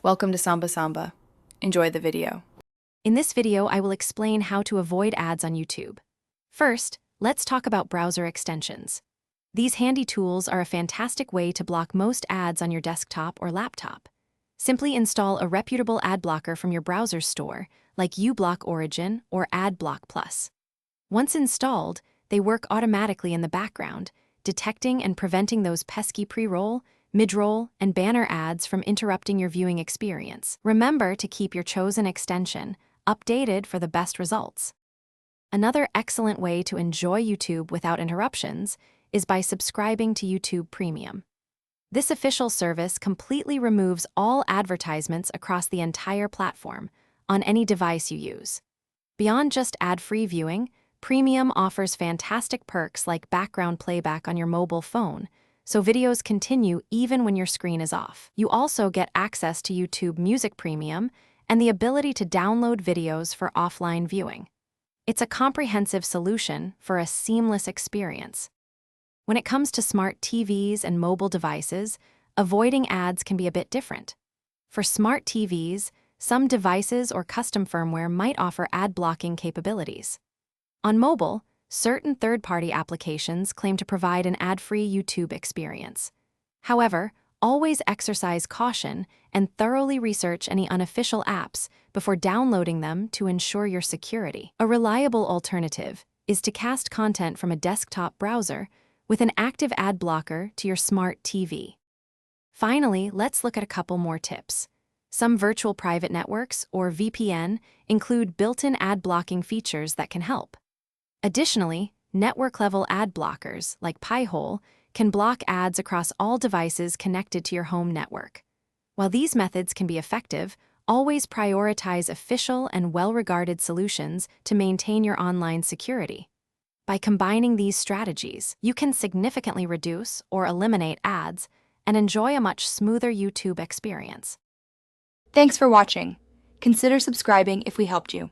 Welcome to Samba Samba. Enjoy the video. In this video, I will explain how to avoid ads on YouTube. First, let's talk about browser extensions. These handy tools are a fantastic way to block most ads on your desktop or laptop. Simply install a reputable ad blocker from your browser store, like uBlock Origin or AdBlock Plus. Once installed, they work automatically in the background, detecting and preventing those pesky pre-roll, mid-roll, and banner ads from interrupting your viewing experience. Remember to keep your chosen extension updated for the best results. Another excellent way to enjoy YouTube without interruptions is by subscribing to YouTube Premium. This official service completely removes all advertisements across the entire platform, on any device you use. Beyond just ad-free viewing, Premium offers fantastic perks like background playback on your mobile phone, so videos continue even when your screen is off. You also get access to YouTube Music Premium and the ability to download videos for offline viewing. It's a comprehensive solution for a seamless experience. When it comes to smart TVs and mobile devices, avoiding ads can be a bit different. For smart TVs, some devices or custom firmware might offer ad blocking capabilities. On mobile, certain third-party applications claim to provide an ad-free YouTube experience. However, always exercise caution and thoroughly research any unofficial apps before downloading them to ensure your security. A reliable alternative is to cast content from a desktop browser with an active ad blocker to your smart TV. Finally, let's look at a couple more tips. Some virtual private networks, or VPN, include built-in ad blocking features that can help. Additionally, network-level ad blockers, like Pi-hole, can block ads across all devices connected to your home network. While these methods can be effective, always prioritize official and well-regarded solutions to maintain your online security. By combining these strategies, you can significantly reduce or eliminate ads and enjoy a much smoother YouTube experience. Thanks for watching. Consider subscribing if we helped you.